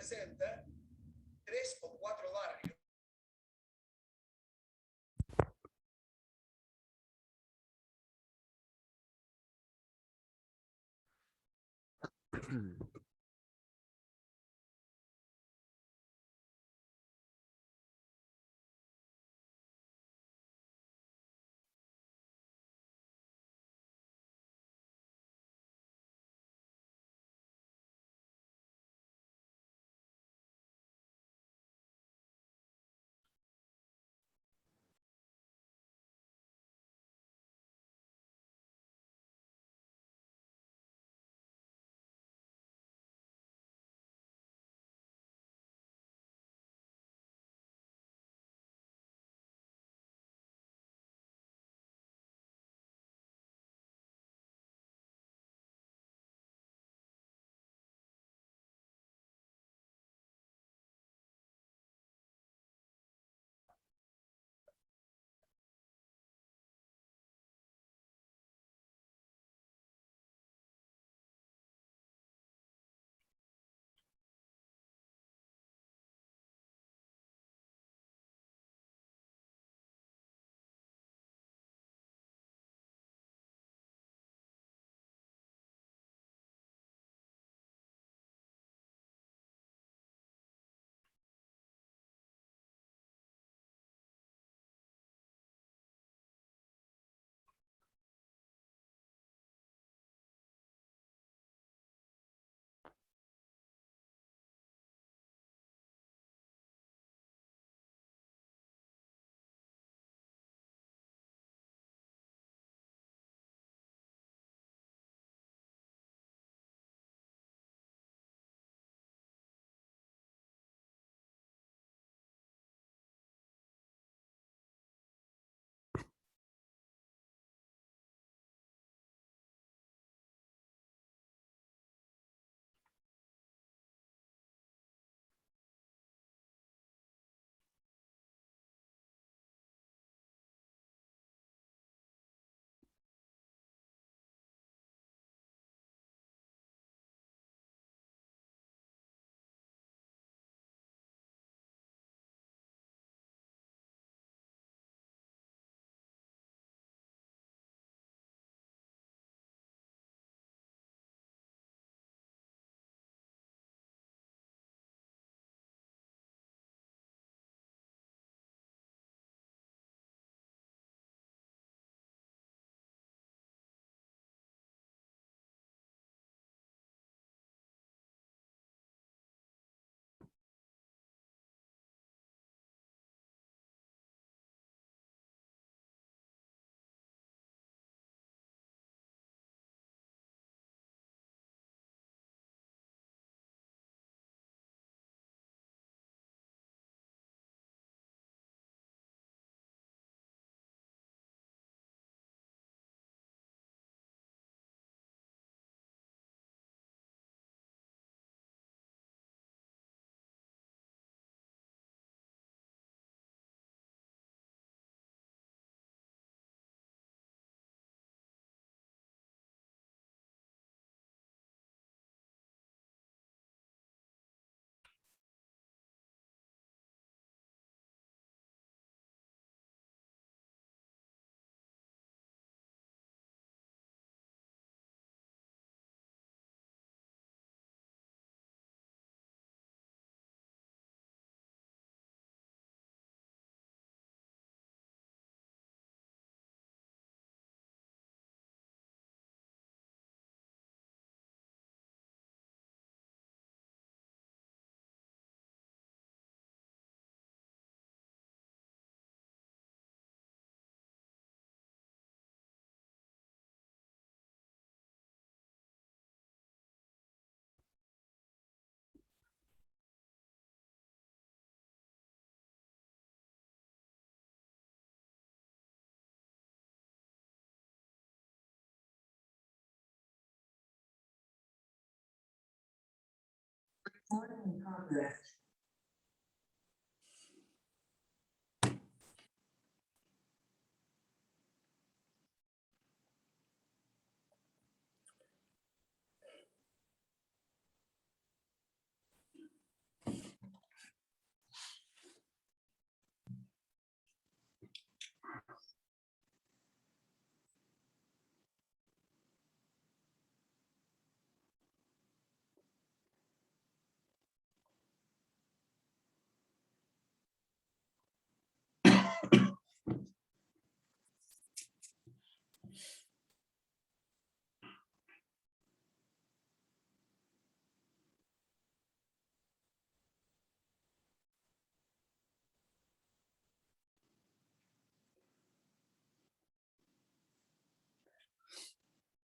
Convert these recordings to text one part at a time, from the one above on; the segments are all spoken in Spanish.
representa 3 o 4 barrios.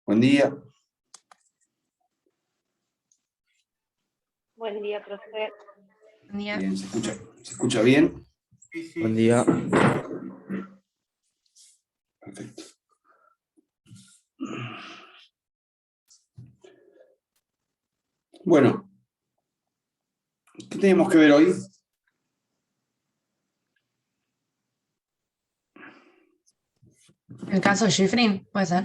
Buen día. Buen día, profe. Buen día. Bien, se escucha bien? Sí. Buen día. Perfecto. Bueno, ¿qué tenemos que ver hoy? El caso Schifrin, puede ser.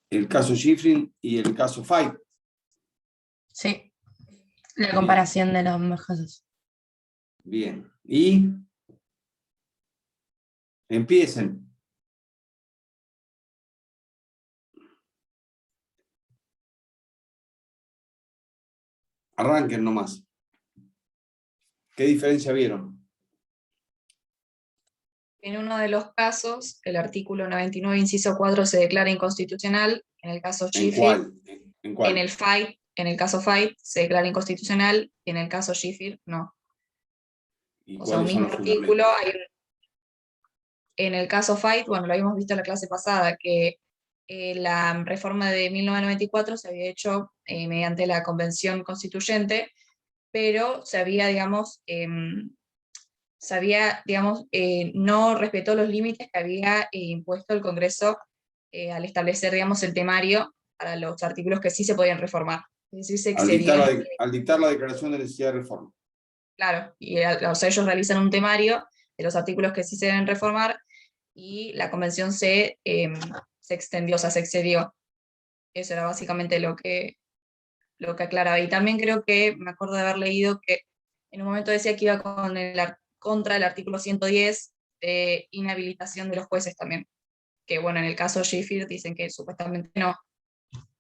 El caso Schifrin y el caso Fight. Sí. La comparación de los ambos casos. Bien. Y empiecen. Arranquen nomás. ¿Qué diferencia vieron? En uno de los casos, el artículo 99, inciso 4, se declara inconstitucional. En el caso ¿En Schifrin, cuál? ¿En cuál? en el caso Fight, se declara inconstitucional, y en el caso Schifrin, no. ¿Y O sea, un cuáles son mismo los artículo, fundamentos? en el caso Fight, bueno, lo habíamos visto en la clase pasada, que la reforma de 1994 se había hecho mediante la Convención Constituyente, pero se había, digamos, no respetó los límites que había impuesto el Congreso al establecer, digamos, el temario para los artículos que sí se podían reformar. Es decir, se excedió. Al dictar la declaración de necesidad de reforma. Claro, y o sea, ellos realizan un temario de los artículos que sí se deben reformar, y la convención se extendió, o sea, se excedió. Eso era básicamente lo que aclaraba. Y también creo que, me acuerdo de haber leído que en un momento decía que iba contra el artículo 110 de inhabilitación de los jueces también. Que bueno, en el caso Sheffield dicen que supuestamente no.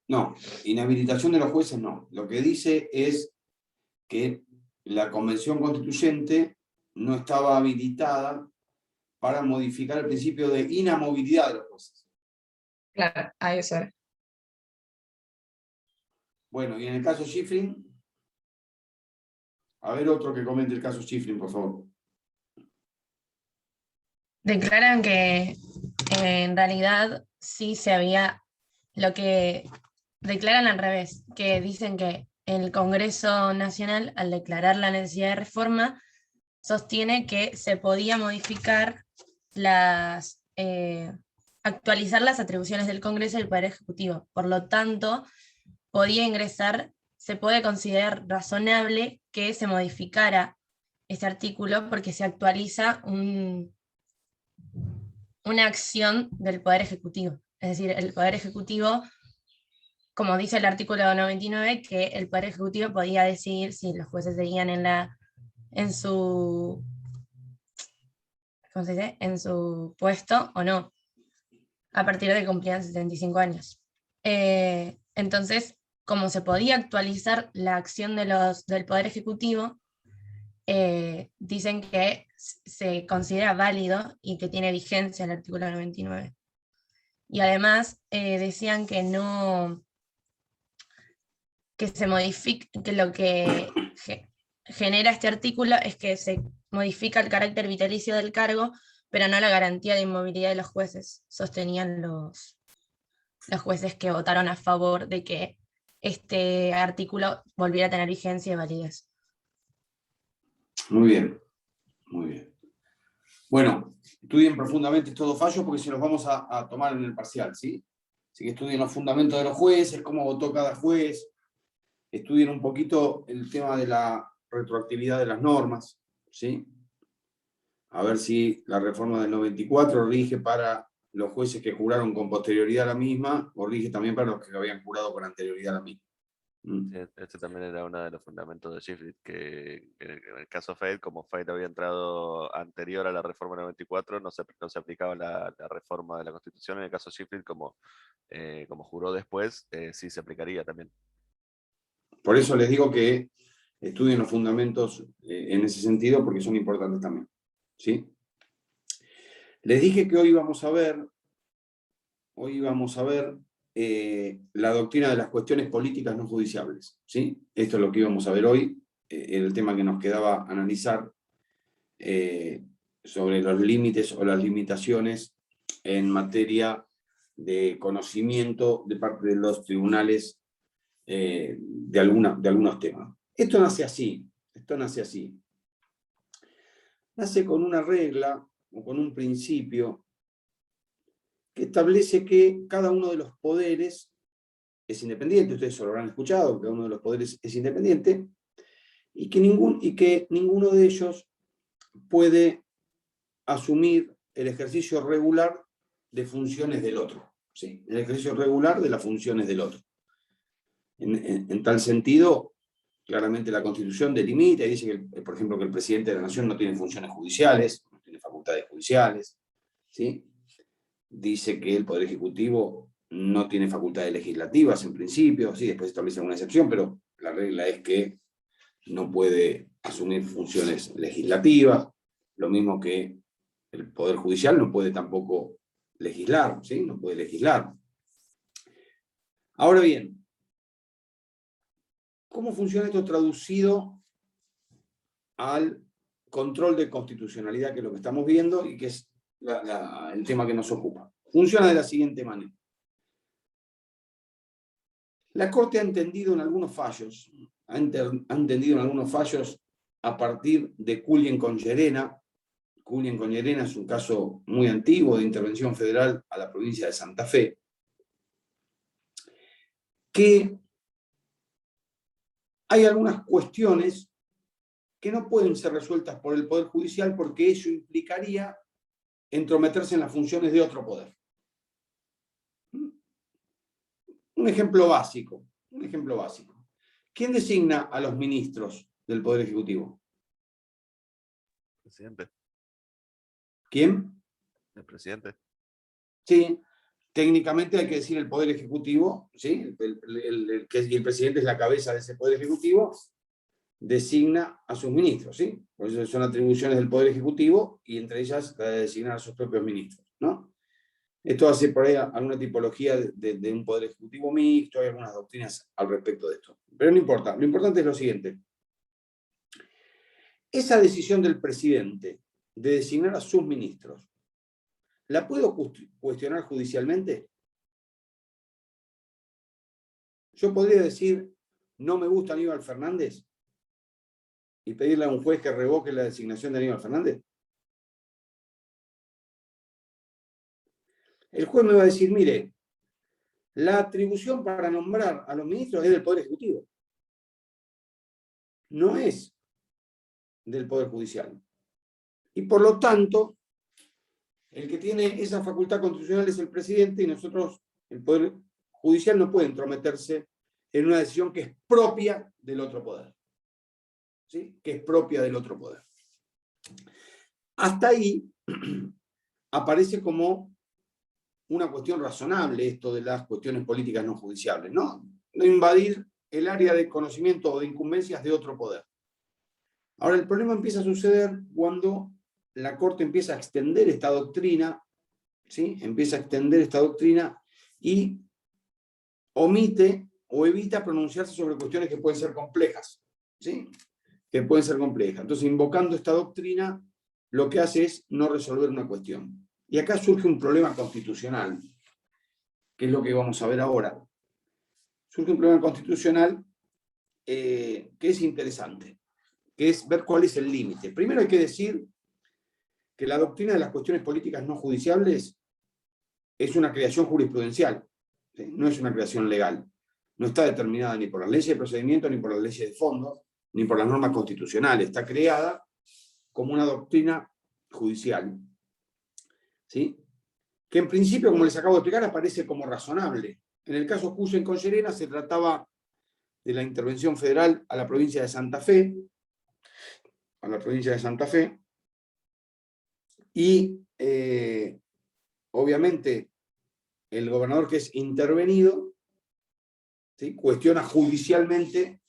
No, inhabilitación de los jueces no. Lo que dice es que la Convención Constituyente no estaba habilitada para modificar el principio de inamovilidad de los jueces. Claro, a eso era. Bueno, y en el caso Schifrin, a ver otro que comente el caso Schifrin, por favor. Declaran que en realidad sí se había, lo que declaran al revés, que dicen que el Congreso Nacional, al declarar la necesidad de reforma, sostiene que se podía modificar actualizar las atribuciones del Congreso y el Poder Ejecutivo. Por lo tanto, se puede considerar razonable que se modificara este artículo porque se actualiza una acción del Poder Ejecutivo. Es decir, el Poder Ejecutivo, como dice el artículo 99, que el Poder Ejecutivo podía decidir si los jueces seguían en su puesto o no, a partir de que cumplían 75 años. Entonces, como se podía actualizar la acción del Poder Ejecutivo, dicen que se considera válido y que tiene vigencia el artículo 99. Y además decían que se modifique, que lo que genera este artículo es que se modifica el carácter vitalicio del cargo, pero no la garantía de inmovilidad de los jueces, sostenían los jueces que votaron a favor de que este artículo volviera a tener vigencia y validez. Muy bien, muy bien. Bueno, estudien profundamente estos dos fallos porque se los vamos a tomar en el parcial, ¿sí? Así que estudien los fundamentos de los jueces, cómo votó cada juez, estudien un poquito el tema de la retroactividad de las normas, ¿sí? A ver si la reforma del 94 rige para los jueces que juraron con posterioridad a la misma o rige también para los que habían jurado con anterioridad a la misma. Sí, este también era uno de los fundamentos de Schifrin, que en el caso Fade, como Fade había entrado anterior a la reforma 94, no se aplicaba la reforma de la Constitución. En el caso Schifrin, como juró después, sí se aplicaría también. Por eso les digo que estudien los fundamentos en ese sentido porque son importantes también, ¿sí? Les dije que hoy vamos a ver la doctrina de las cuestiones políticas no judiciables, ¿sí? Esto es lo que íbamos a ver hoy, el tema que nos quedaba analizar sobre los límites o las limitaciones en materia de conocimiento de parte de los tribunales de algunos temas. Esto nace así, Nace con una regla o con un principio que establece que cada uno de los poderes es independiente, ustedes lo habrán escuchado, cada uno de los poderes es independiente, y que ninguno de ellos puede asumir el ejercicio regular de funciones del otro. ¿Sí? El ejercicio regular de las funciones del otro. En tal sentido, claramente la Constitución delimita y dice, que, por ejemplo, que el presidente de la Nación no tiene funciones judiciales, no tiene facultades judiciales, ¿sí? Dice que el Poder Ejecutivo no tiene facultades legislativas en principio, sí, después establece alguna excepción, pero la regla es que no puede asumir funciones legislativas, lo mismo que el Poder Judicial no puede tampoco legislar, ¿sí? No puede legislar. Ahora bien, ¿cómo funciona esto traducido al control de constitucionalidad, que es lo que estamos viendo y que es el tema que nos ocupa? Funciona de la siguiente manera. La Corte ha entendido en algunos fallos, a partir de Cullen con Llerena. Cullen con Llerena es un caso muy antiguo de intervención federal a la provincia de Santa Fe, que hay algunas cuestiones que no pueden ser resueltas por el Poder Judicial porque eso implicaría entrometerse en las funciones de otro poder. Un ejemplo básico. ¿Quién designa a los ministros del Poder Ejecutivo? Presidente. ¿Quién? El presidente. Sí, técnicamente hay que decir el Poder Ejecutivo, ¿sí? El presidente es la cabeza de ese Poder Ejecutivo, designa a sus ministros, ¿sí? Por eso son atribuciones del Poder Ejecutivo y entre ellas la de designar a sus propios ministros, ¿no? Esto hace por ahí alguna tipología de un Poder Ejecutivo mixto, hay algunas doctrinas al respecto de esto. Pero no importa, lo importante es lo siguiente. Esa decisión del presidente de designar a sus ministros, ¿la puedo cuestionar judicialmente? Yo podría decir, no me gusta Aníbal Fernández, y pedirle a un juez que revoque la designación de Aníbal Fernández. El juez me va a decir, mire, la atribución para nombrar a los ministros es del Poder Ejecutivo. No es del Poder Judicial. Y por lo tanto, el que tiene esa facultad constitucional es el presidente y nosotros, el Poder Judicial, no puede entrometerse en una decisión que es propia del otro poder. ¿Sí? Que es propia del otro poder. Hasta ahí aparece como una cuestión razonable esto de las cuestiones políticas no judiciables, ¿no? No invadir el área de conocimiento o de incumbencias de otro poder. Ahora, el problema empieza a suceder cuando la Corte empieza a extender esta doctrina, ¿sí? Empieza a extender esta doctrina y omite o evita pronunciarse sobre cuestiones que pueden ser complejas, ¿sí? Que pueden ser complejas. Entonces, invocando esta doctrina, lo que hace es no resolver una cuestión. Y acá surge un problema constitucional, que es lo que vamos a ver ahora. Surge un problema constitucional que es interesante, que es ver cuál es el límite. Primero hay que decir que la doctrina de las cuestiones políticas no judiciables es una creación jurisprudencial, ¿sí? No es una creación legal. No está determinada ni por las leyes de procedimiento, ni por las leyes de fondo, ni por las normas constitucionales. Está creada como una doctrina judicial, ¿sí? Que en principio, como les acabo de explicar, aparece como razonable. En el caso Cullen con Llerena se trataba de la intervención federal a la provincia de Santa Fe, y obviamente el gobernador que es intervenido, ¿sí? Cuestiona judicialmente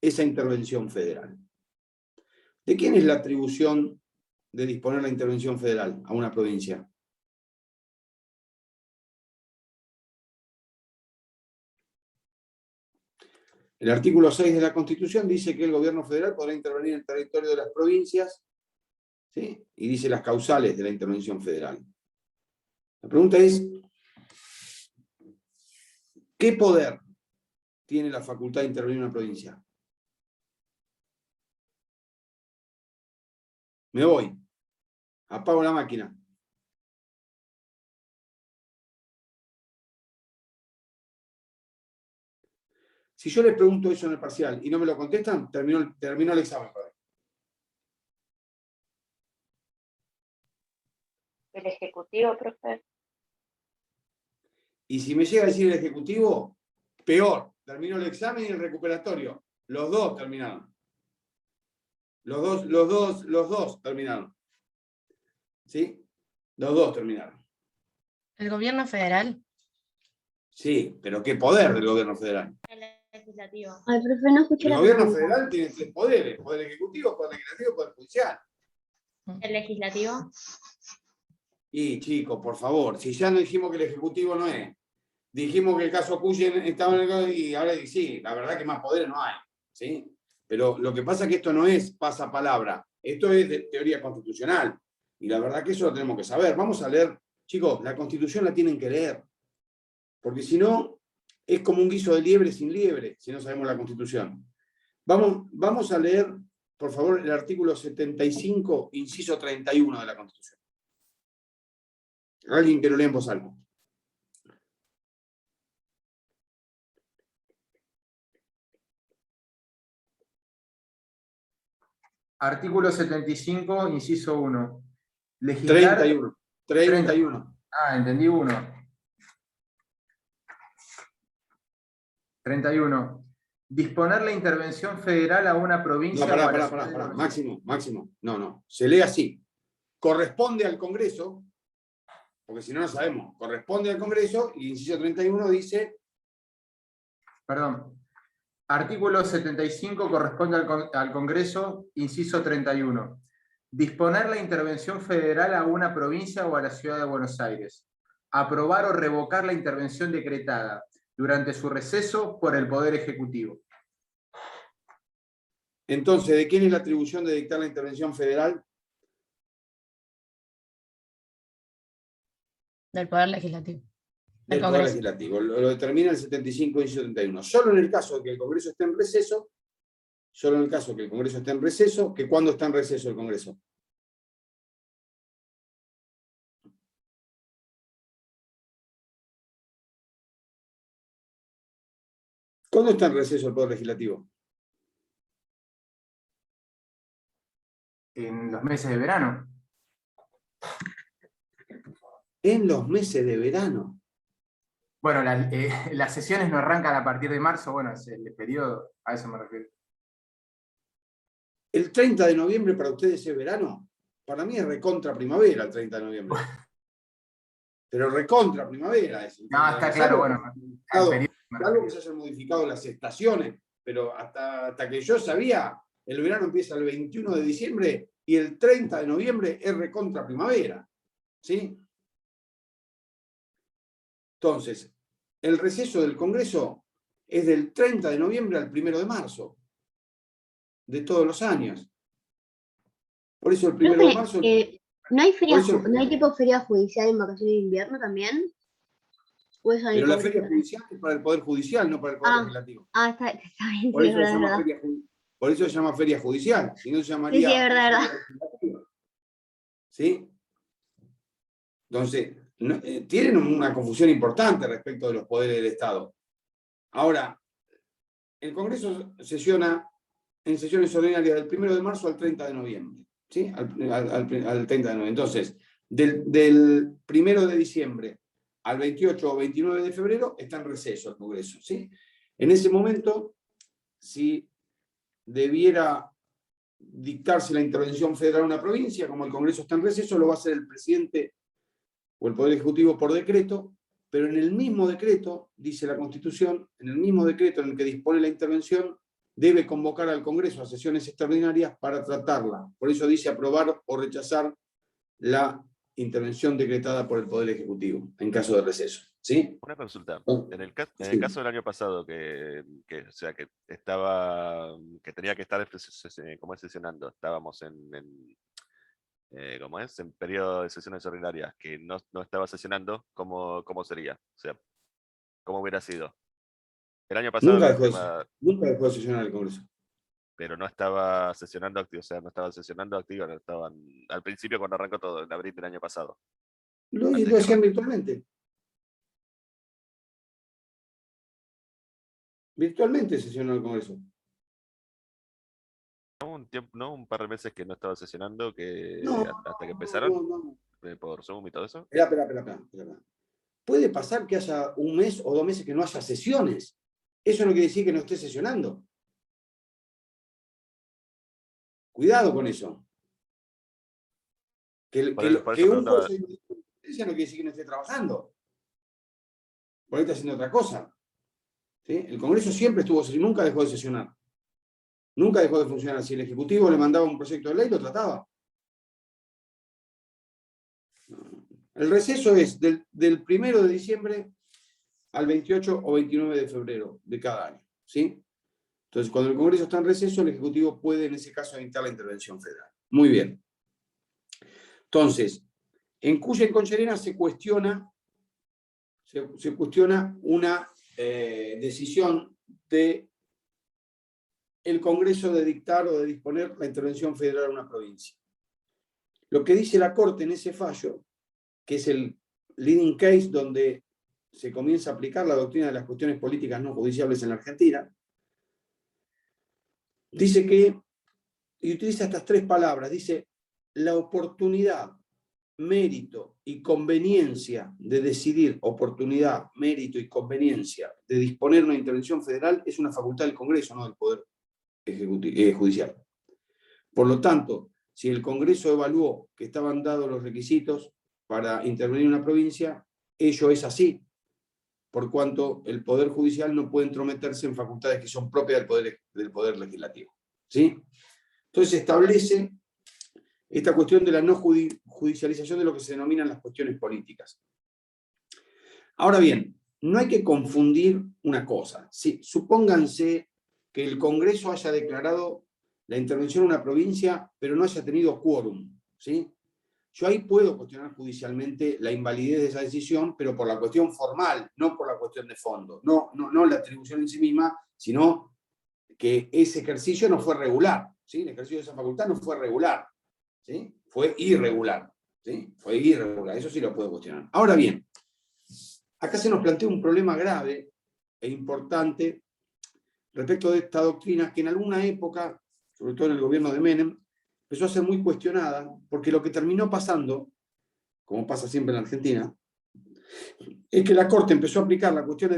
esa intervención federal. ¿De quién es la atribución de disponer la intervención federal a una provincia? El artículo 6 de la Constitución dice que el gobierno federal podrá intervenir en el territorio de las provincias, ¿sí? Y dice las causales de la intervención federal. La pregunta es, ¿Qué poder tiene la facultad de intervenir en una provincia? Me voy. Apago la máquina. Si yo les pregunto eso en el parcial y no me lo contestan, termino el examen. El Ejecutivo, profe. Y si me llega a decir el Ejecutivo, peor. Termino el examen y el recuperatorio. Los dos terminaron. Los dos terminaron. ¿Sí? Los dos terminaron. ¿El gobierno federal? Sí, pero ¿qué poder del gobierno federal? El Legislativo. Ay, profe, no escuché El la gobierno pregunta. federal tiene 3 poderes: poder ejecutivo, poder legislativo, poder judicial. El Legislativo. Y chicos, por favor, si ya no dijimos que el ejecutivo no es, dijimos que el caso Cuyen estaba en el, y ahora sí, la verdad que más poderes no hay, ¿sí? Pero lo que pasa es que esto no es pasapalabra, esto es de teoría constitucional, y la verdad que eso lo tenemos que saber. Vamos a leer, chicos, la Constitución la tienen que leer, porque si no, es como un guiso de liebre sin liebre, si no sabemos la Constitución. Vamos a leer, por favor, el artículo 75, inciso 31 de la Constitución. Alguien que lo lea en voz alta. Artículo 75, inciso 1. Legislar. 31. Ah, entendí 1. 31. Disponer la intervención federal a una provincia. No, o a la ciudad de pará. Buenos Aires. Máximo. No. Se lee así. Corresponde al Congreso, porque si no, no sabemos. Corresponde al Congreso, y inciso 31 dice. Perdón. Artículo 75 corresponde al Congreso, inciso 31. Disponer la intervención federal a una provincia o a la ciudad de Buenos Aires. Aprobar o revocar la intervención decretada durante su receso por el Poder Ejecutivo. Entonces, ¿de quién es la atribución de dictar la intervención federal? Del Poder Legislativo. Del Poder Congreso. Legislativo. Lo determina el 75, inciso 31. Solo en el caso de que el Congreso esté en receso, que ¿cuándo está en receso el Congreso? ¿Cuándo está en receso el Poder Legislativo? En los meses de verano. En los meses de verano. Bueno, las sesiones no arrancan a partir de marzo, bueno, es el periodo, a eso me refiero. ¿El 30 de noviembre para ustedes es verano? Para mí es recontra primavera el 30 de noviembre. Pero recontra primavera es. No, está claro, bueno. Algo que se hayan modificado las estaciones, pero hasta que yo sabía, el verano empieza el 21 de diciembre y el 30 de noviembre es recontra primavera. ¿Sí? Entonces, el receso del Congreso es del 30 de noviembre al 1 de marzo, de todos los años. Por eso el 1 de marzo... ¿No hay feria, Por eso- no hay tipo feria judicial en vacaciones de invierno también? ¿O eso Pero la como- feria judicial es para el Poder Judicial, no para el Poder Legislativo. está bien, Por sí, eso, es se verdad, es llama verdad. por eso se llama feria judicial, si no se llamaría... Sí, es verdad, es verdad. feria legislativa. ¿Sí? Entonces, tienen una confusión importante respecto de los poderes del Estado. Ahora, el Congreso sesiona en sesiones ordinarias del 1 de marzo al 30 de noviembre. ¿Sí? Al 30 de noviembre. Entonces, del 1 de diciembre al 28 o 29 de febrero está en receso el Congreso. ¿Sí? En ese momento, si debiera dictarse la intervención federal a una provincia, como el Congreso está en receso, lo va a hacer el presidente o el Poder Ejecutivo por decreto, pero en el mismo decreto, dice la Constitución, en el mismo decreto en el que dispone la intervención, debe convocar al Congreso a sesiones extraordinarias para tratarla. Por eso dice aprobar o rechazar la intervención decretada por el Poder Ejecutivo, en caso de receso. ¿Sí? Una consulta. Oh, En el sí. caso del año pasado, que tenía que estar como es, sesionando, estábamos ¿cómo es? En periodo de sesiones ordinarias, que no estaba sesionando, ¿cómo sería? O sea, ¿cómo hubiera sido? El año pasado Nunca el dejó, tema, nunca dejó de sesionar el Congreso. pero no estaba sesionando activo, o sea, no estaban sesionando activo, no estaban al principio cuando arrancó todo, en abril del año pasado. Lo Antes que hacían arranque. virtualmente. Virtualmente sesionó el Congreso. ¿No? Un par de meses que no estaba sesionando, que No, hasta que empezaron no. por Zoom y todo eso. Espera. Puede pasar que haya un mes o 2 meses que no haya sesiones. Eso no quiere decir que no esté sesionando. Cuidado con eso. Que Por eso un preguntaba, juez de independencia no quiere decir que no esté trabajando. Por ahí está haciendo otra cosa. ¿Sí? El Congreso siempre estuvo, nunca dejó de sesionar. Nunca dejó de funcionar. Si el Ejecutivo le mandaba un proyecto de ley, lo trataba. El receso es del 1 de diciembre al 28 o 29 de febrero de cada año. ¿Sí? Entonces, cuando el Congreso está en receso, el Ejecutivo puede, en ese caso, evitar la intervención federal. Muy bien. Entonces, en Cuya y Conchalena se cuestiona una decisión del Congreso de dictar o de disponer la intervención federal en una provincia. Lo que dice la Corte en ese fallo, que es el leading case donde se comienza a aplicar la doctrina de las cuestiones políticas no judiciables en la Argentina, dice que, y utiliza estas 3 palabras, dice, la oportunidad, mérito y conveniencia de decidir, oportunidad, mérito y conveniencia de disponer una intervención federal es una facultad del Congreso, no del Poder Judicial. Por lo tanto, si el Congreso evaluó que estaban dados los requisitos para intervenir en una provincia, ello es así, por cuanto el Poder Judicial no puede entrometerse en facultades que son propias del Poder Legislativo. ¿Sí? Entonces establece esta cuestión de la no judicialización de lo que se denominan las cuestiones políticas. Ahora bien, no hay que confundir una cosa. ¿Sí? Supónganse que el Congreso haya declarado la intervención en una provincia, pero no haya tenido quórum. ¿Sí? Yo ahí puedo cuestionar judicialmente la invalidez de esa decisión, pero por la cuestión formal, no por la cuestión de fondo. No la atribución en sí misma, sino que ese ejercicio no fue regular. ¿Sí? El ejercicio de esa facultad no fue regular. ¿Sí? Fue irregular. ¿Sí? Fue irregular. Eso sí lo puedo cuestionar. Ahora bien, acá se nos plantea un problema grave e importante respecto de esta doctrina que en alguna época, sobre todo en el gobierno de Menem, empezó a ser muy cuestionada, porque lo que terminó pasando, como pasa siempre en Argentina, es que la Corte empezó a aplicar la doctrina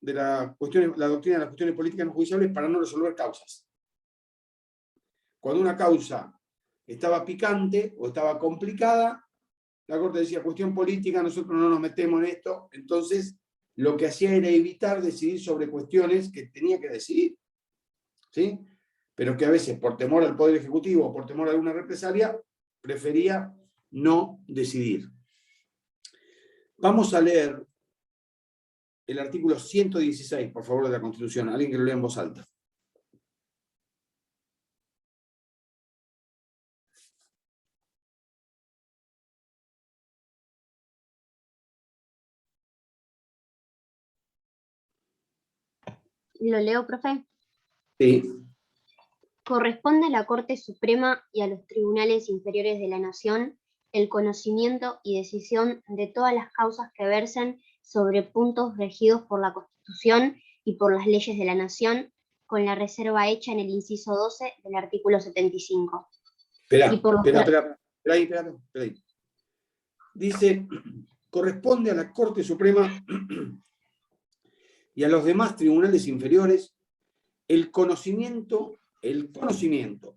de las cuestiones políticas no judiciales para no resolver causas. Cuando una causa estaba picante o estaba complicada, la Corte decía, cuestión política, nosotros no nos metemos en esto. Entonces, lo que hacía era evitar decidir sobre cuestiones que tenía que decidir. ¿Sí? Pero que a veces, por temor al Poder Ejecutivo o por temor a alguna represalia, prefería no decidir. Vamos a leer el artículo 116, por favor, de la Constitución. Alguien que lo lea en voz alta. ¿Lo leo, profe? Sí. Corresponde a la Corte Suprema y a los tribunales inferiores de la Nación el conocimiento y decisión de todas las causas que versen sobre puntos regidos por la Constitución y por las leyes de la Nación, con la reserva hecha en el inciso 12 del artículo 75. Espera ahí. Dice, corresponde a la Corte Suprema y a los demás tribunales inferiores el conocimiento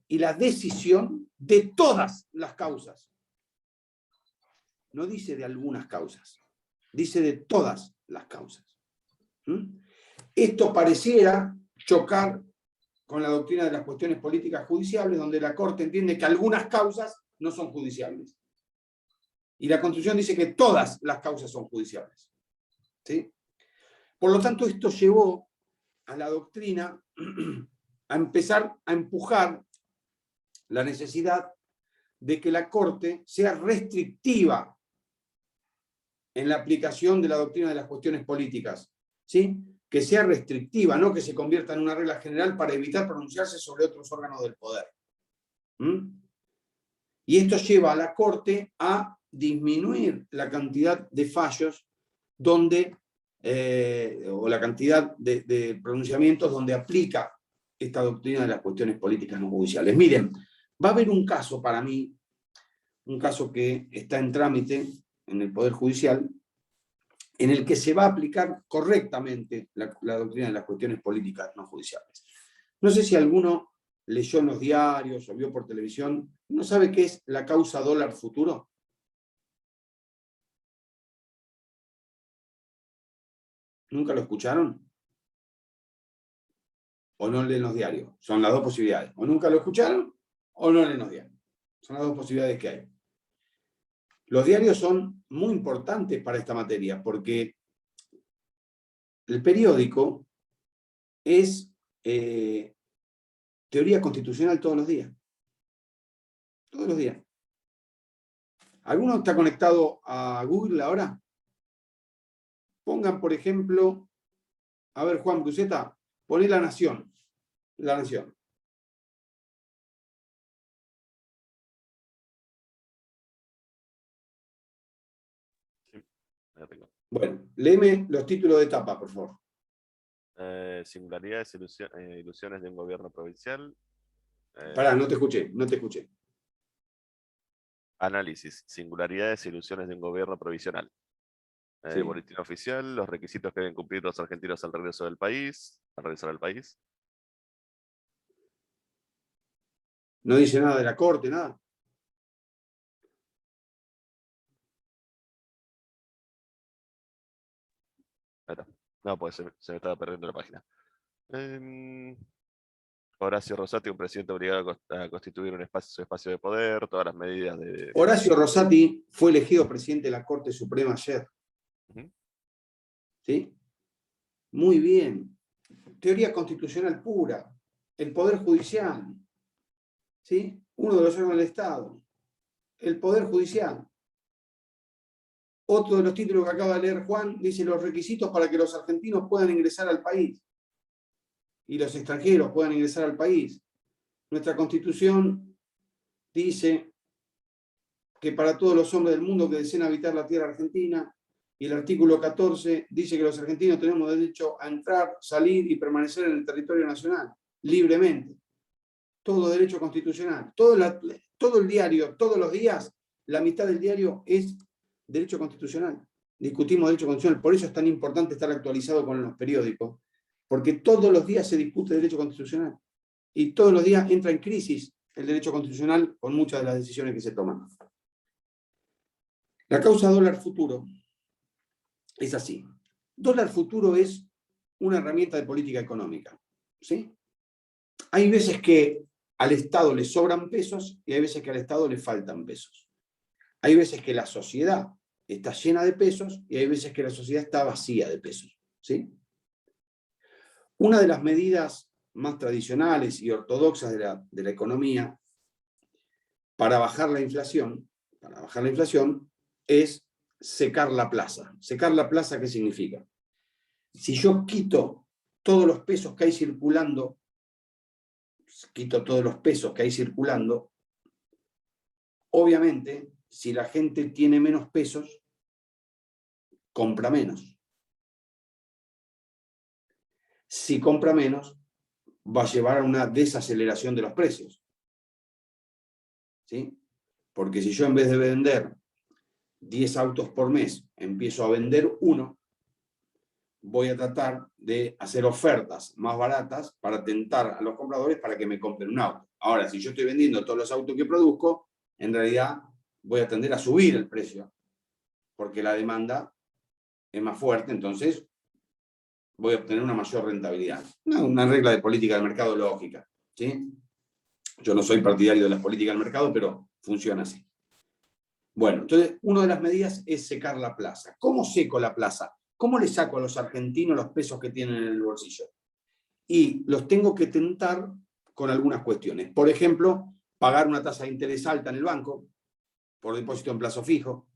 y la decisión de todas las causas. No dice de algunas causas, dice de todas las causas. Esto pareciera chocar con la doctrina de las cuestiones políticas judiciables, donde la Corte entiende que algunas causas no son judiciables. Y la Constitución dice que todas las causas son judiciables. ¿Sí? Por lo tanto, esto llevó a la doctrina a empezar a empujar la necesidad de que la Corte sea restrictiva en la aplicación de la doctrina de las cuestiones políticas. ¿Sí? que sea restrictiva, no que se convierta en una regla general para evitar pronunciarse sobre otros órganos del poder. Y esto lleva a la Corte a disminuir la cantidad de fallos donde, o la cantidad de pronunciamientos donde aplica esta doctrina de las cuestiones políticas no judiciales. Miren, va a haber un caso para mí, un caso que está en trámite en el Poder Judicial, en el que se va a aplicar correctamente la doctrina de las cuestiones políticas no judiciales. No sé si alguno leyó en los diarios o vio por televisión, ¿no sabe qué es la causa dólar futuro? ¿Nunca lo escucharon? ¿O no leen los diarios? Son las dos posibilidades. O nunca lo escucharon o no leen los diarios. Son las dos posibilidades que hay. Los diarios son muy importantes para esta materia porque el periódico es teoría constitucional todos los días. Todos los días. ¿Alguno está conectado a Google ahora? Pongan, por ejemplo, a ver, Juan Bruceta, poné La Nación. La Nación. Bueno, léeme los títulos de etapa, por favor. Singularidades, ilusiones de un gobierno provincial. Pará, no te escuché, no te escuché. Análisis, singularidades e ilusiones de un gobierno provisional. Sí. Boletín oficial, los requisitos que deben cumplir los argentinos al regreso del país, al regresar al país. No dice nada de la Corte, nada. No, pues se me estaba perdiendo la página. Horacio Rosati, un presidente obligado a constituir su espacio de poder, todas las medidas de... Horacio Rosati fue elegido presidente de la Corte Suprema ayer. ¿Sí? Muy bien. Teoría constitucional pura. El Poder Judicial. ¿Sí? Uno de los órganos del Estado. El Poder Judicial. Otro de los títulos que acaba de leer Juan dice los requisitos para que los argentinos puedan ingresar al país y los extranjeros puedan ingresar al país. Nuestra Constitución dice que para todos los hombres del mundo que deseen habitar la tierra argentina, y el artículo 14 dice que los argentinos tenemos derecho a entrar, salir y permanecer en el territorio nacional, libremente. Todo derecho constitucional. Todo el diario, todos los días, la mitad del diario es derecho constitucional. Discutimos derecho constitucional. Por eso es tan importante estar actualizado con los periódicos, porque todos los días se discute derecho constitucional. Y todos los días entra en crisis el derecho constitucional con muchas de las decisiones que se toman. La causa dólar futuro es así. Dólar futuro es una herramienta de política económica. ¿Sí? Hay veces que al Estado le sobran pesos y hay veces que al Estado le faltan pesos. Hay veces que la sociedad está llena de pesos y hay veces que la sociedad está vacía de pesos. ¿Sí? Una de las medidas más tradicionales y ortodoxas de la economía para bajar la inflación es secar la plaza. ¿Secar la plaza qué significa? Si yo quito todos los pesos que hay circulando, obviamente, si la gente tiene menos pesos, compra menos. Si compra menos, va a llevar a una desaceleración de los precios. ¿Sí? Porque si yo en vez de vender 10 autos por mes, empiezo a vender uno, voy a tratar de hacer ofertas más baratas para tentar a los compradores para que me compren un auto. Ahora, si yo estoy vendiendo todos los autos que produzco, en realidad voy a tender a subir el precio, porque la demanda es más fuerte, entonces voy a obtener una mayor rentabilidad. Una regla de política del mercado lógica. ¿Sí? Yo no soy partidario de las políticas del mercado, pero funciona así. Bueno, entonces, una de las medidas es secar la plaza. ¿Cómo seco la plaza? ¿Cómo le saco a los argentinos los pesos que tienen en el bolsillo? Y los tengo que tentar con algunas cuestiones. Por ejemplo, pagar una tasa de interés alta en el banco, por depósito en plazo fijo.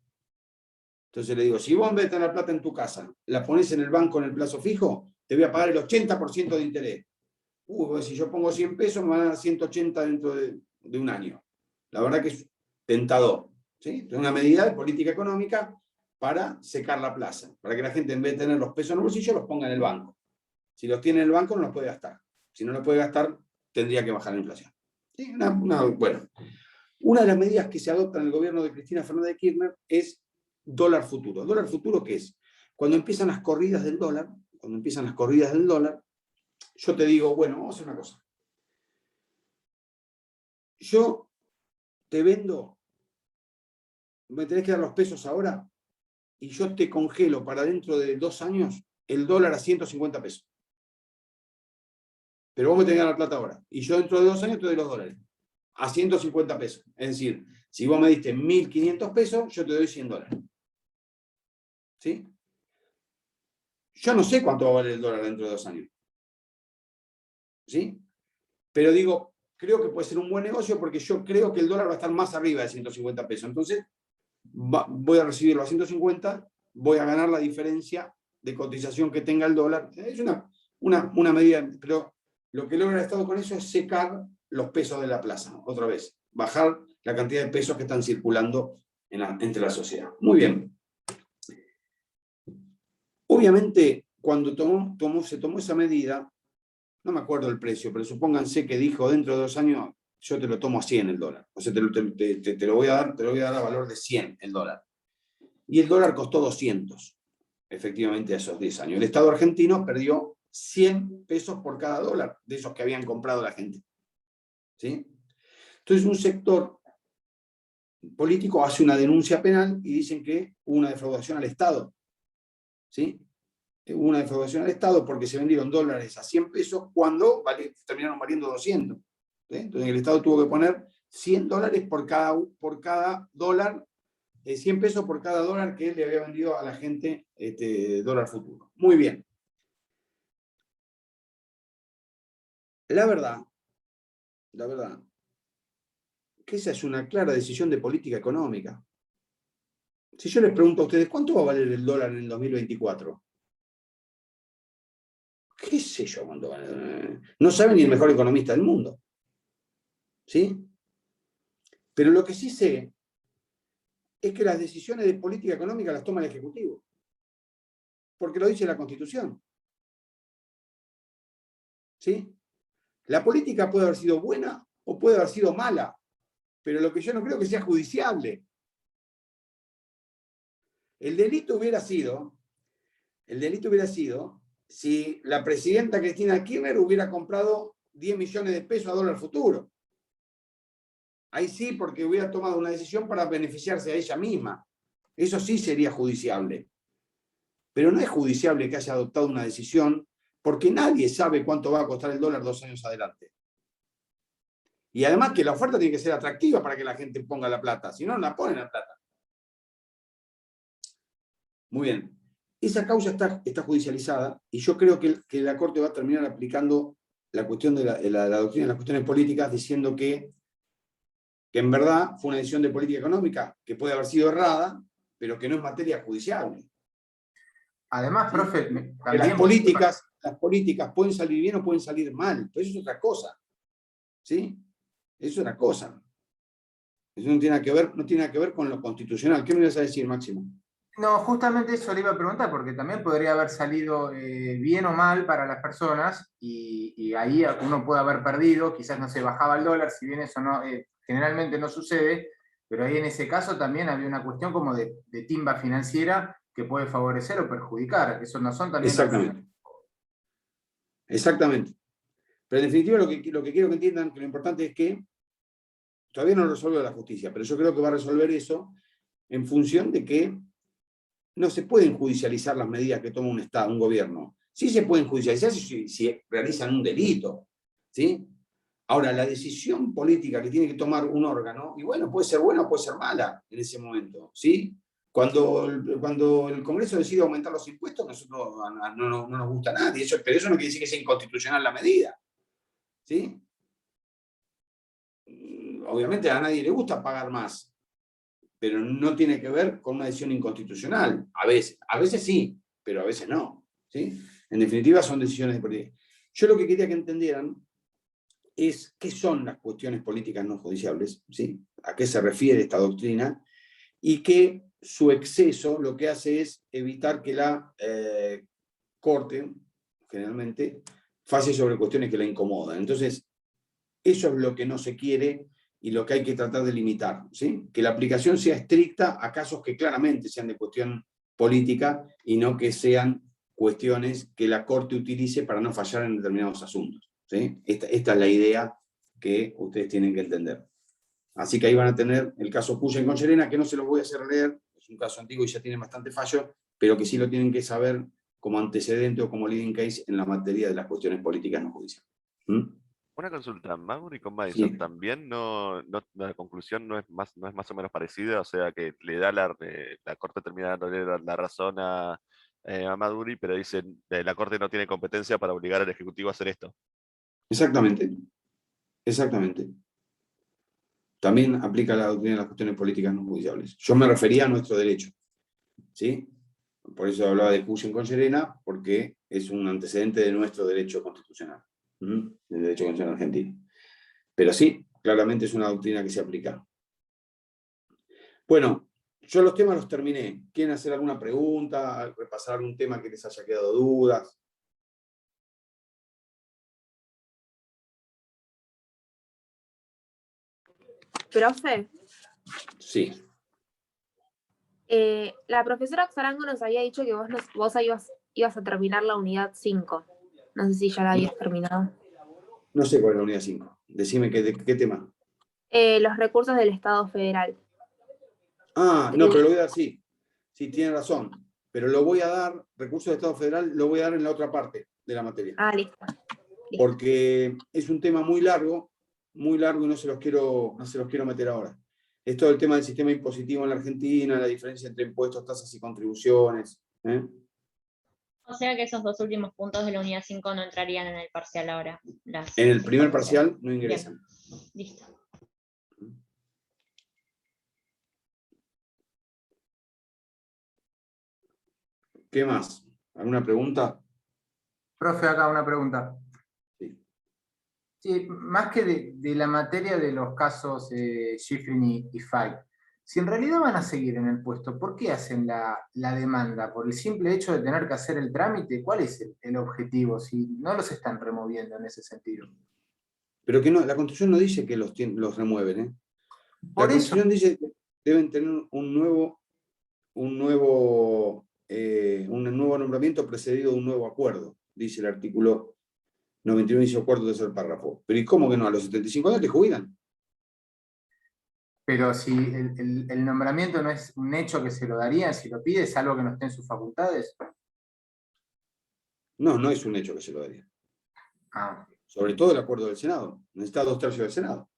Entonces le digo, si vos en vez de tener la plata en tu casa, la pones en el banco en el plazo fijo, te voy a pagar el 80% de interés. Pues si yo pongo 100 pesos, me van a dar 180 dentro de un año. La verdad que es tentador, ¿sí? Es una medida de política económica para secar la plaza, para que la gente, en vez de tener los pesos en el bolsillo, los ponga en el banco. Si los tiene en el banco, no los puede gastar. Si no los puede gastar, tendría que bajar la inflación. ¿Sí? Bueno, una de las medidas que se adopta en el gobierno de Cristina Fernández de Kirchner es dólar futuro. ¿Dólar futuro qué es? Cuando empiezan las corridas del dólar, yo te digo, bueno, vamos a hacer una cosa. Yo te vendo, me tenés que dar los pesos ahora, y yo te congelo para dentro de 2 años el dólar a 150 pesos. Pero vos me tenés que dar la plata ahora. Y yo dentro de 2 años te doy los dólares a 150 pesos. Es decir, si vos me diste 1.500 pesos, yo te doy 100 dólares. ¿Sí? Yo no sé cuánto va a valer el dólar dentro de 2 años. ¿Sí? Pero digo, creo que puede ser un buen negocio porque yo creo que el dólar va a estar más arriba de 150 pesos. Entonces, voy a recibirlo a 150, voy a ganar la diferencia de cotización que tenga el dólar. Es una medida, pero lo que logra el Estado con eso es secar los pesos de la plaza, otra vez, bajar la cantidad de pesos que están circulando entre la sociedad. Muy bien. Obviamente, cuando se tomó esa medida, no me acuerdo el precio, pero supónganse que dijo dentro de 2 años, yo te lo tomo a 100 el dólar. O sea, te lo voy a dar a valor de 100 el dólar. Y el dólar costó 200, efectivamente, a esos 10 años. El Estado argentino perdió 100 pesos por cada dólar de esos que habían comprado la gente. ¿Sí? Entonces, un sector político hace una denuncia penal y dicen que hubo una defraudación al Estado. ¿Sí? Hubo una defraudación al Estado porque se vendieron dólares a 100 pesos cuando terminaron valiendo 200. ¿Sí? Entonces el Estado tuvo que poner 100 dólares por cada dólar, 100 pesos por cada dólar que él le había vendido a la gente dólar futuro. Muy bien. La verdad, que esa es una clara decisión de política económica. Si yo les pregunto a ustedes, ¿cuánto va a valer el dólar en el 2024? ¿Qué sé yo cuánto va a valer? No sabe ni el mejor economista del mundo. ¿Sí? Pero lo que sí sé es que las decisiones de política económica las toma el Ejecutivo. Porque lo dice la Constitución. ¿Sí? La política puede haber sido buena o puede haber sido mala, pero lo que yo no creo que sea judiciable. El delito hubiera sido si la presidenta Cristina Kirchner hubiera comprado 10 millones de pesos a dólar futuro. Ahí sí, porque hubiera tomado una decisión para beneficiarse a ella misma. Eso sí sería judiciable. Pero no es judiciable que haya adoptado una decisión porque nadie sabe cuánto va a costar el dólar 2 años adelante. Y además que la oferta tiene que ser atractiva para que la gente ponga la plata. Si no, no la ponen la plata. Muy bien. Esa causa está judicializada y yo creo que la Corte va a terminar aplicando la cuestión de la doctrina de las cuestiones políticas diciendo que en verdad fue una decisión de política económica que puede haber sido errada, pero que no es materia judiciable. Además, profe, Las políticas pueden salir bien o pueden salir mal, pero eso es otra cosa. ¿Sí? Eso es otra cosa. Eso no tiene nada que ver con lo constitucional. ¿Qué me ibas a decir, Máximo? no, justamente eso le iba a preguntar, porque también podría haber salido bien o mal para las personas, y ahí uno puede haber perdido, quizás no se bajaba el dólar, si bien eso no, generalmente no sucede, pero ahí en ese caso también había una cuestión como de timba financiera que puede favorecer o perjudicar, eso no son también... Exactamente. Pero en definitiva lo que quiero que entiendan, que lo importante es que todavía no lo resuelve la justicia, pero yo creo que va a resolver eso en función de que no se pueden judicializar las medidas que toma un Estado, un gobierno. Sí se pueden judicializar si realizan un delito. ¿Sí? Ahora, la decisión política que tiene que tomar un órgano, y bueno, puede ser buena o puede ser mala en ese momento. ¿Sí? Cuando el Congreso decide aumentar los impuestos, nosotros no nos gusta a nadie, pero eso no quiere decir que sea inconstitucional la medida. ¿Sí? Obviamente a nadie le gusta pagar más, pero no tiene que ver con una decisión inconstitucional. A veces sí, pero a veces no. ¿Sí? En definitiva, son decisiones de política. Yo lo que quería que entendieran es qué son las cuestiones políticas no judiciables, ¿sí? A qué se refiere esta doctrina, y que su exceso lo que hace es evitar que la Corte, generalmente, falle sobre cuestiones que la incomodan. Entonces, eso es lo que no se quiere y lo que hay que tratar de limitar, ¿sí? Que la aplicación sea estricta a casos que claramente sean de cuestión política y no que sean cuestiones que la Corte utilice para no fallar en determinados asuntos, ¿sí? Esta es la idea que ustedes tienen que entender. Así que ahí van a tener el caso Puyen con Llerena, que no se los voy a hacer leer, es un caso antiguo y ya tiene bastante fallo, pero que sí lo tienen que saber como antecedente o como leading case en la materia de las cuestiones políticas no judiciales. ¿Mm? Una consulta, Mauri con Madison, Sí. también la conclusión no es más o menos parecida, o sea que le da la Corte termina dándole la razón a Maduri, pero dicen la Corte no tiene competencia para obligar al Ejecutivo a hacer esto. Exactamente, exactamente. También aplica la doctrina de las cuestiones políticas no judiciables. Yo me refería a nuestro derecho, ¿sí? Por eso hablaba de Puyen con Llerena, porque es un antecedente de nuestro derecho constitucional, del derecho constitucional argentino. Pero sí, claramente es una doctrina que se aplica. Bueno, yo los temas los terminé. ¿Quieren hacer alguna pregunta? ¿Repasar algún tema que les haya quedado dudas? Profe, Sí. la profesora Xarango nos había dicho que vos ibas a terminar la unidad 5. No sé si ya la habías terminado. No sé cuál es la unidad 5. Decime qué tema. Los recursos del Estado federal. Ah, no, pero lo voy a dar, sí. Sí, tiene razón. Pero lo voy a dar, recursos del Estado Federal, lo voy a dar en la otra parte de la materia. Ah, listo. Porque es un tema muy largo y no se los quiero meter ahora. Es todo el tema del sistema impositivo en la Argentina, la diferencia entre impuestos, tasas y contribuciones. O sea que esos dos últimos puntos de la unidad 5 no entrarían en el parcial ahora. En el primer parcial no ingresan. Bien. Listo. ¿Qué más? ¿Alguna pregunta? Profe, acá una pregunta. Sí. Sí, más que de la materia de los casos Schifrin y Fay, si en realidad van a seguir en el puesto, ¿por qué hacen la demanda? ¿Por el simple hecho de tener que hacer el trámite? ¿Cuál es el objetivo? Si no los están removiendo en ese sentido. Pero que no, la Constitución no dice que los remueven, ¿eh? La Por eso, Constitución dice que deben tener un nuevo nombramiento precedido de un nuevo acuerdo, dice el artículo 91, inciso cuarto, tercer párrafo. Pero ¿y cómo que no? A los 75 años te jubilan. pero si el nombramiento no es un hecho que se lo darían, si lo pide, es algo que no esté en sus facultades. No, no es un hecho que se lo daría. Ah, Sobre todo el acuerdo del Senado. Necesita 2/3 del Senado.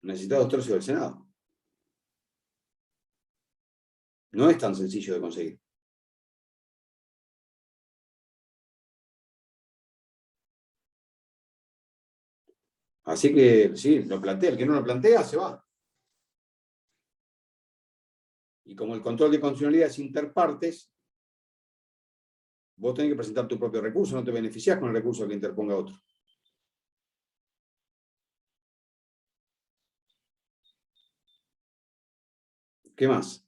Necesita 2/3 del Senado. No es tan sencillo de conseguir. Así que sí, lo plantea. El que no lo plantea se va. Y como el control de constitucionalidad es interpartes, vos tenés que presentar tu propio recurso, no te beneficiás con el recurso que interponga otro. ¿Qué más?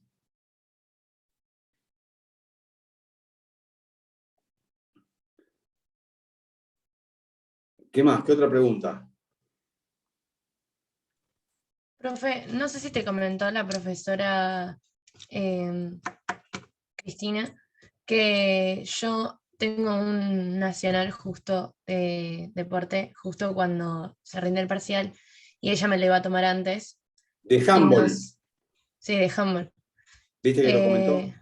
¿Qué más? ¿Qué otra pregunta? Profe, no sé si te comentó la profesora Cristina que yo tengo un nacional justo de deporte, justo cuando se rinde el parcial, y ella me lo iba a tomar antes. De Y handball. Sí, de handball. ¿Viste que lo comentó?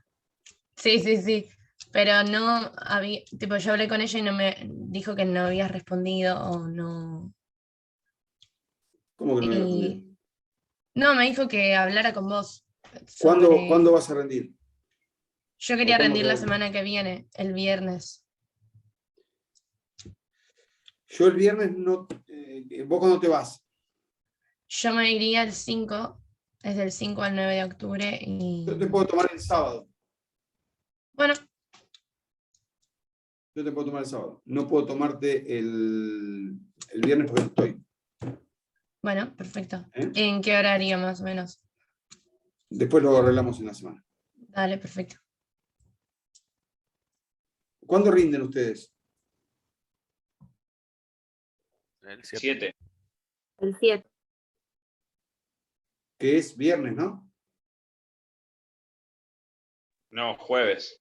Sí. Pero no había, tipo, yo hablé con ella y no me dijo que no había respondido o no. ¿Cómo que no voy a responder? No, me dijo que hablara con vos. ¿Cuándo vas a rendir? Yo quería ¿O cuándo rendir la se- semana que viene, el viernes. Yo el viernes no. ¿Vos cuándo te vas? Yo me iría el 5, desde el 5 al 9 de octubre y... Yo te puedo tomar el sábado. Bueno, Yo te puedo tomar el sábado. No puedo tomarte el viernes porque no estoy. bueno, perfecto. ¿Eh? ¿En qué horario más o menos? Después lo arreglamos en la semana. Dale, perfecto. ¿Cuándo rinden ustedes? El 7. 7. El 7. Que es viernes, ¿no? No, jueves.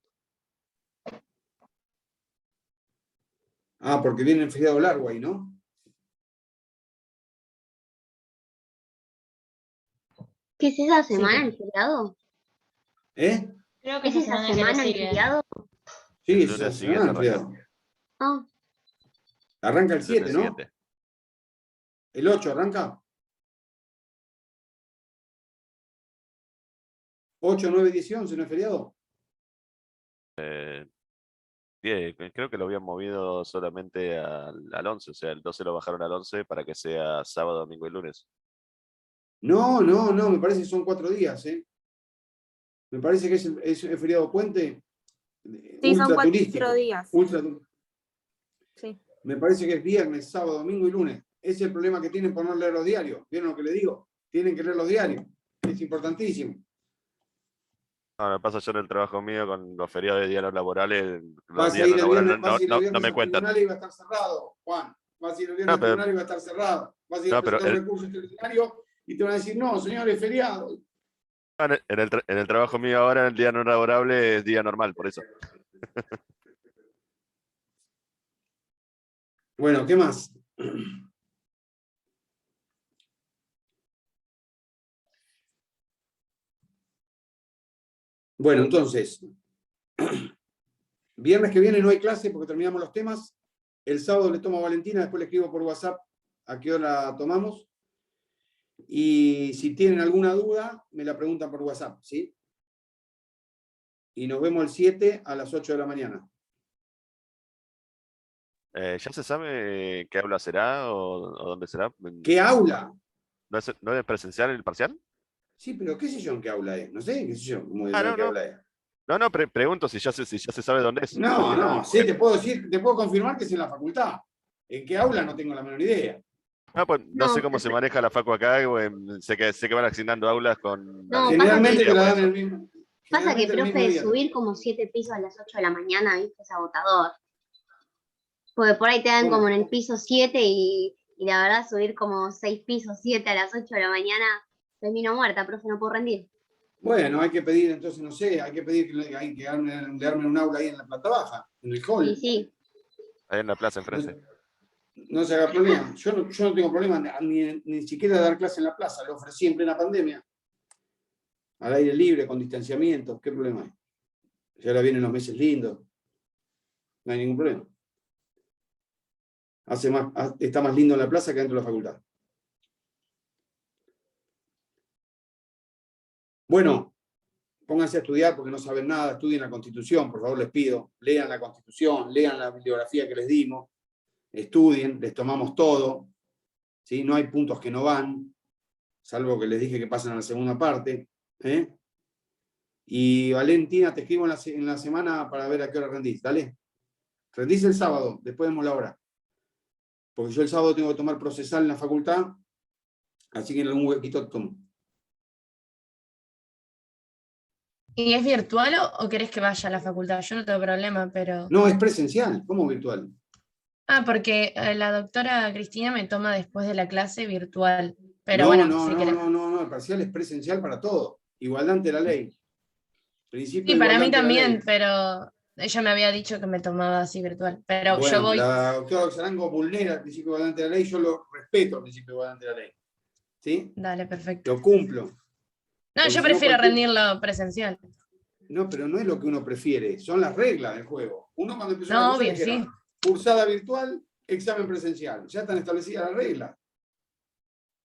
Ah, porque viene el feriado largo ahí, ¿no? ¿Qué es esa Sí, semana, el feriado? ¿Eh? Creo que ¿Es esa esa semana que le semana el sigue. feriado? Sí, El es lunes esa siguiente semana el feriado. Ah, Arranca el El 7, lunes ¿no? 7. ¿El 8 arranca? 8, 9, 10 y 11, ¿no es feriado? Creo que lo habían movido solamente al 11, o sea, el 12 lo bajaron al 11 para que sea sábado, domingo y lunes. No, me parece que son 4 días, ¿eh? Me parece que es el feriado puente Sí, son ultra 4 turístico. días. Sí. Me parece que es viernes, sábado, domingo y lunes. Ese es el problema que tienen por no leer los diarios. ¿Vieron lo que les digo? Tienen que leer los diarios. Es importantísimo. No, me pasa yo en el trabajo mío con los feriados de días no laborales. Los Vas a días ir no el laborales viernes, vas a ir el no viernes me al cuentan. tribunal y va a estar cerrado, Juan. Vas a ir el viernes No, al pero, tribunal y va a estar cerrado. Vas a ir a no, pero presentar un recurso extraordinario y te van a decir, no, señor, es feriado. en el trabajo mío ahora, el día no laborable es día normal, por eso. Bueno, ¿qué más? Bueno, entonces, viernes que viene no hay clase porque terminamos los temas. El sábado le tomo a Valentina, después le escribo por WhatsApp a qué hora tomamos. Y si tienen alguna duda, me la preguntan por WhatsApp, ¿sí? Y nos vemos el 7 a las 8 de la mañana. ¿Ya se sabe qué aula será o dónde será? ¿Qué aula? ¿No es presencial el parcial? Sí, pero qué sé yo en qué aula es. No sé, qué sé yo, cómo es, Ah, en no, qué no. aula es. No, pregunto si ya se sabe dónde es. No, sí, te puedo decir, te puedo confirmar que es en la facultad. ¿En qué aula? No tengo la menor idea. Ah, pues no sé no, cómo se maneja la facu acá, sé que van asignando aulas con No, Generalmente te la dan por el eso. mismo. pasa que, Generalmente el mismo profe, día. subir como 7 pisos a las 8 de la mañana, ¿viste? Es agotador. Porque por ahí te dan ¿Cómo? como en el piso 7 y la verdad subir como 6 pisos, 7 a las 8 de la mañana, termino muerta, profe, no puedo rendir. Bueno, hay que pedir, entonces, no sé, hay que pedir que armen un aula ahí en la planta baja, en el hall. Y sí, Ahí en la plaza enfrente. No se haga problema. Yo no tengo problema ni siquiera de dar clase en la plaza. Lo ofrecí en plena pandemia. Al aire libre, con distanciamiento. ¿Qué problema hay? Si ahora vienen los meses lindos. No hay ningún problema. Está más lindo en la plaza que dentro de la facultad. Bueno, pónganse a estudiar porque no saben nada. Estudien la Constitución, por favor, les pido. Lean la Constitución, lean la bibliografía que les dimos. Estudien, les tomamos todo. ¿Sí? No hay puntos que no van, salvo que les dije que pasan a la segunda parte. ¿Eh? Y Valentina, te escribo en la semana para ver a qué hora rendís. Dale. Rendís el sábado, después vemos la hora. Porque yo el sábado tengo que tomar procesal en la facultad, así que en algún huequito tomo. ¿Y es virtual o querés que vaya a la facultad? Yo no tengo problema, pero... No, es presencial. ¿Cómo virtual? Ah, porque la doctora Cristina me toma después de la clase virtual. Pero bueno, si querés. No, el parcial es presencial para todo. Igualdad ante la ley. Principio Sí, de para igualdad mí ante la ley. también, pero ella me había dicho que me tomaba así virtual. Pero yo Bueno, voy. la doctora Oxarango vulnera el principio de igualdad ante la ley, yo lo respeto el principio de igualdad ante la ley. ¿Sí? Dale, perfecto. Lo cumplo. No, Porque yo si no, prefiero cualquier- rendirlo presencial. No, pero no es lo que uno prefiere, son las reglas del juego. Uno cuando empezó la No, cosa obvio, dijeron, sí. cursada virtual, examen presencial. Ya están establecidas las reglas.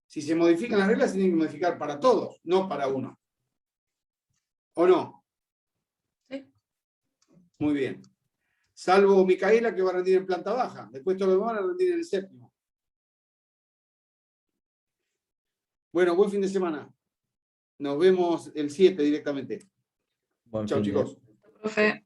Si se modifican las reglas, se tienen que modificar para todos, no para uno. ¿O no? Sí. Muy bien. Salvo Micaela, que va a rendir en planta baja. Después todos los demás van a rendir en el séptimo. Bueno, buen fin de semana. Nos vemos el 7 directamente. Buen Chao, fin de- chicos. Profe.